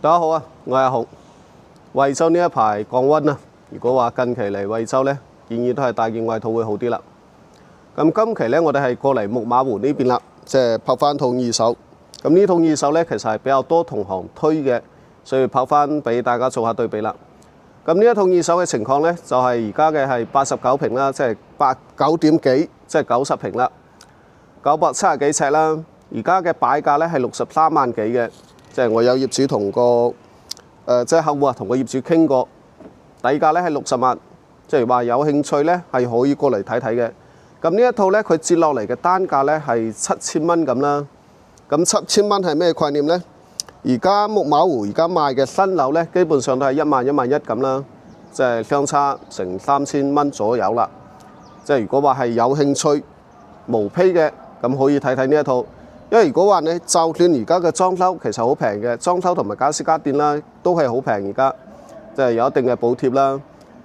大家好啊，我係阿紅。惠州呢一排降溫啊，如果話近期嚟惠州呢，建議都係帶件外套會好啲啦。咁今期呢，我哋係過嚟木馬湖呢邊啦，即係拍翻套二手。咁呢套二手呢，其實係比較多同行推嘅，所以拍翻俾大家做下對比啦。咁呢一套二手嘅情況呢，就係而家嘅係89平啦，即係9點幾，即係90平啦，970幾尺啦。而家嘅擺價呢係63萬幾嘅。即係我有業主同即係客戶啊，同個業主傾過，底價咧係60萬，即係話有興趣咧係可以過嚟睇睇嘅。咁呢一套咧，佢折落嚟嘅單價咧係7000蚊咁啦。咁7000蚊係咩概念咧？而家木馬湖而家賣嘅新樓咧，基本上都係1萬、1萬1咁啦，即係相差成3000蚊左右啦。即係如果話係有興趣無坯嘅，咁可以睇睇呢一套。因為如果話你就算而家嘅裝修其實好平嘅，裝修同埋家私家電啦都係好平而家，即係有一定嘅補貼啦。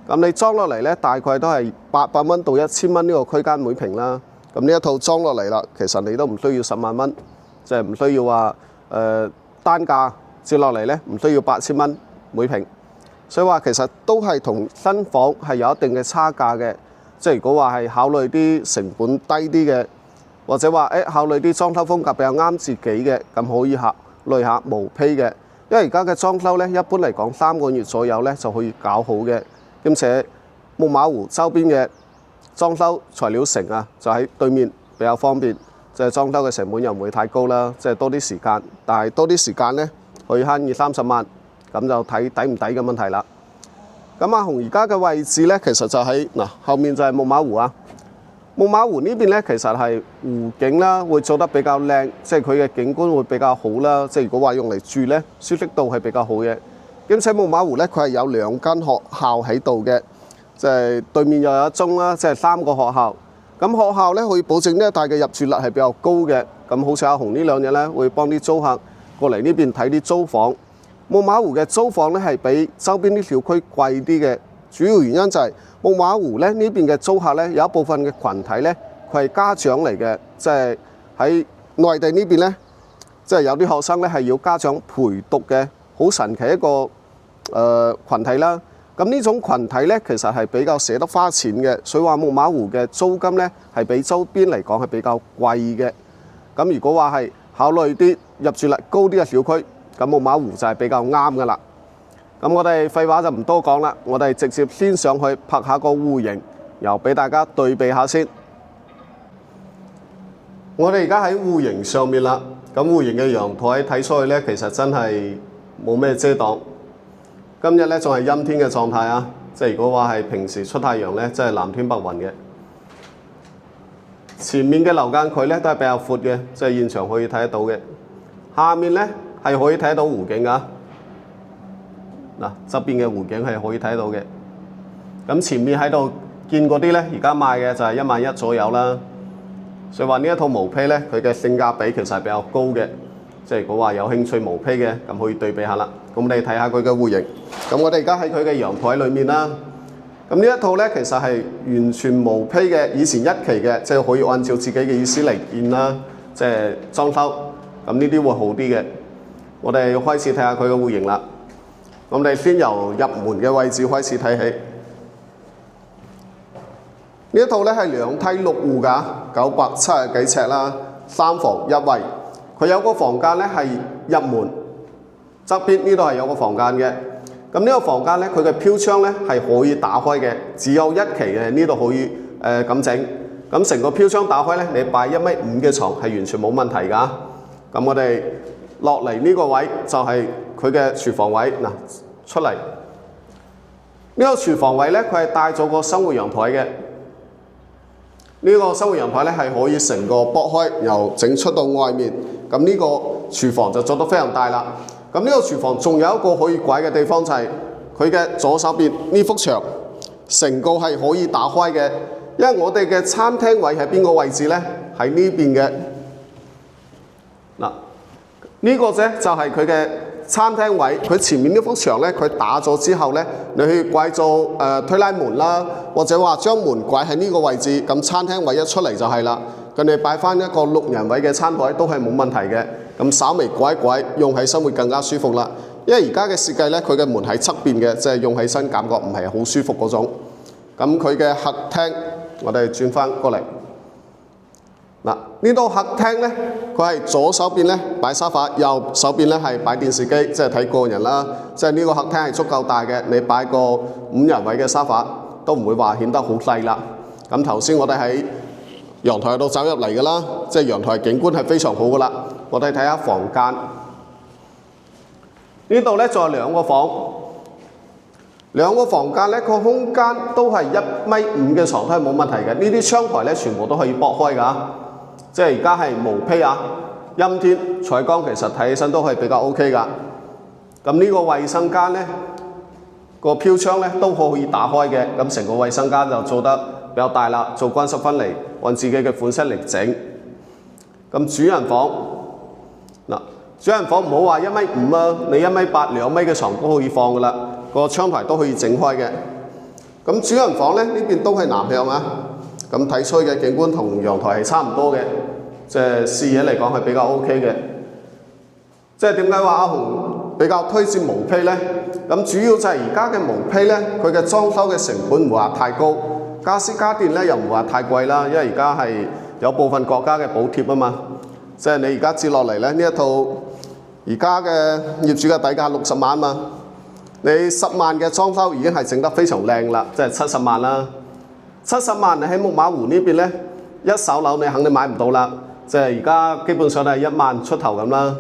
咁你裝落嚟咧，大概都係800蚊到1000蚊呢個區間每平啦。咁呢一套裝落嚟啦，其實你都唔需要10萬蚊，即係唔需要話單價折落嚟咧，唔需要8000蚊每平。所以話其實都係同新房係有一定嘅差價嘅。即係如果話係考慮啲成本低啲嘅，或者話考慮啲裝修風格比較啱自己嘅，咁可以考慮下無坯嘅。因為而家嘅裝修咧，一般嚟講3個月左右咧就可以搞好嘅。兼且木馬湖周邊嘅裝修材料城啊，就喺對面比較方便，即係裝修嘅成本又唔會太高啦，即係多啲時間。但係多啲時間咧，可以慳20-30萬，咁就睇抵唔抵嘅問題啦。咁阿紅而家嘅位置咧，其實就喺後面就係木馬湖啊。木馬湖呢邊咧，其實係湖景啦，會做得比較靚，即係佢嘅景觀會比較好啦。即係如果話用嚟住咧，舒適度係比較好嘅。兼且木馬湖咧，佢係有2間學校喺度嘅，即係對面又有一中啦，即係3個學校。咁學校咧可以保證呢一帶嘅入住率係比較高嘅。咁好似阿紅呢2日咧，會幫啲租客過嚟呢邊睇啲租房。木馬湖嘅租房咧係比周邊啲小區貴啲嘅，主要原因就係木馬湖咧呢邊嘅租客咧有一部分嘅群體咧，佢係家長嚟嘅，即係喺內地呢邊咧，即係有啲學生咧係要家長陪讀嘅，好神奇一個群體啦。咁呢種群體咧其實係比較捨得花錢嘅，所以話木馬湖嘅租金咧係比周邊嚟講係比較貴嘅。咁如果話係考慮啲入住率高啲嘅小區，咁木馬湖就係比較啱噶啦。咁我哋廢話就唔多講啦，我哋直接先上去拍下個戶型，又俾大家對比下先。我哋而家喺戶型上面啦，咁戶型嘅陽台睇出去咧，其實真係冇咩遮擋。今日咧仲係陰天嘅狀態啊，即係如果話係平時出太陽咧，真係藍天白雲嘅。前面嘅樓間距咧都係比較闊嘅，即係現場可以睇得到嘅。下面咧係可以睇得到湖景㗎。側邊嘅湖景係可以睇到嘅。咁前面喺度見嗰啲咧，而家賣嘅就係1萬1左右啦。所以話呢一套無坯咧，佢嘅性價比其實係比較高嘅。即係如果話有興趣無坯嘅，咁可以對比下啦。咁你睇下佢嘅戶型。咁我哋而家喺佢嘅陽台裏面啦。咁呢一套咧其實係完全無坯嘅，以前1期嘅，即係可以按照自己嘅意思嚟建啦，即係裝修。咁呢啲會好啲嘅。我哋開始睇下佢嘅戶型啦。我哋先由入門嘅位置開始睇起。呢一套咧係2梯6戶㗎，970幾尺啦，3房1衛。佢有個房間咧係入門側邊呢度係有個房間嘅。咁呢個房間咧，佢嘅飄窗咧係可以打開嘅，只有1期嘅呢度可以咁整。咁成個飄窗打開咧，你擺1.5米嘅床係完全冇問題㗎。咁我哋落嚟呢個位就係佢嘅廚房位。出嚟呢個廚房位咧，佢係帶咗個生活陽台嘅。呢個生活陽台咧係可以成個剝開，由整出到外面。咁呢個廚房就做得非常大啦。咁呢個廚房仲有一個可以拐嘅地方，就係佢嘅左手邊呢幅牆，成個係可以打開嘅。因為我哋嘅餐廳位喺邊個位置咧？喺呢邊嘅。呢個啫就係佢嘅餐廳位。佢前面呢幅牆咧，佢打咗之後咧，你去拐做推拉門啦，或者話將門拐喺呢個位置，咁餐廳位一出嚟就係啦。咁你擺翻一個6人位嘅餐台都係冇問題嘅。咁稍微改一改，用起身會更加舒服啦。因為而家嘅設計咧，佢嘅門喺側邊嘅，即係用起身感覺唔係好舒服嗰種。咁佢嘅客廳，我哋轉翻過嚟。嗱，呢度客廳咧，佢係左手邊咧擺沙發，右手邊咧係擺電視機，即係睇個人啦。即係呢個客廳係足夠大嘅，你擺個5人位嘅沙發都唔會話顯得好細啦。咁頭先我哋喺陽台度走入嚟㗎啦，即係陽台景觀係非常好㗎啦。我哋睇下房間，呢度咧仲有2個房，2個房間咧個空間都係1.5米嘅床都係冇問題嘅。呢啲窗台咧全部都可以駁開㗎，即係而家係毛坯啊，陰天採光其實睇起身都係比較 OK 㗎。咁呢個衛生間咧個飄窗咧都可以打開嘅，咁成個衛生間就做得比較大啦，做乾濕分離，按自己嘅款式嚟整。咁主人房嗱，主人房唔好話1.5米啊，你1.8米、2米嘅床都可以放㗎啦，個窗台都可以整開嘅。咁主人房咧呢邊都係南向啊，咁睇出嘅景觀同陽台係差唔多嘅，即係視野嚟講係比較 OK 嘅。即係點解話阿雄比較推薦毛坯咧？咁主要就係而家嘅毛坯咧，佢嘅裝修嘅成本唔會話太高，家私家電咧又唔會話太貴啦，因為而家係有部分國家嘅補貼啊嘛。即係你而家接落嚟咧，呢一套而家嘅業主嘅底價60萬嘛，你10萬嘅裝修已經係整得非常靚啦，即係70萬啦。70萬你喺木馬湖呢邊咧，一手樓你肯定買唔到啦，即係而家基本上係1萬出頭咁啦。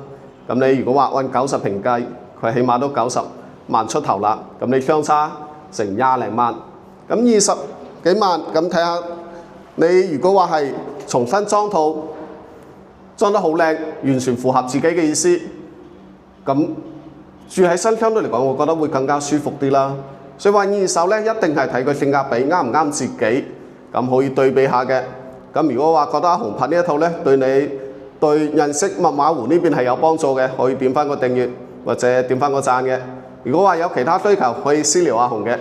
咁你如果話按90平計，佢起碼都90萬出頭啦。咁你相差成20零萬，咁20幾萬，咁睇下你如果話係重新裝套，裝得好靚，完全符合自己嘅意思，咁住喺新相對嚟講，我覺得會更加舒服啲啦。所以話二手咧，一定係睇佢性價比啱唔啱自己，咁可以對比下嘅。咁如果話覺得阿雄拍呢一套咧，對你對認識麥馬湖呢邊係有幫助嘅，可以點翻個訂閱或者點翻個讚嘅。如果話有其他需求，可以私聊阿雄嘅。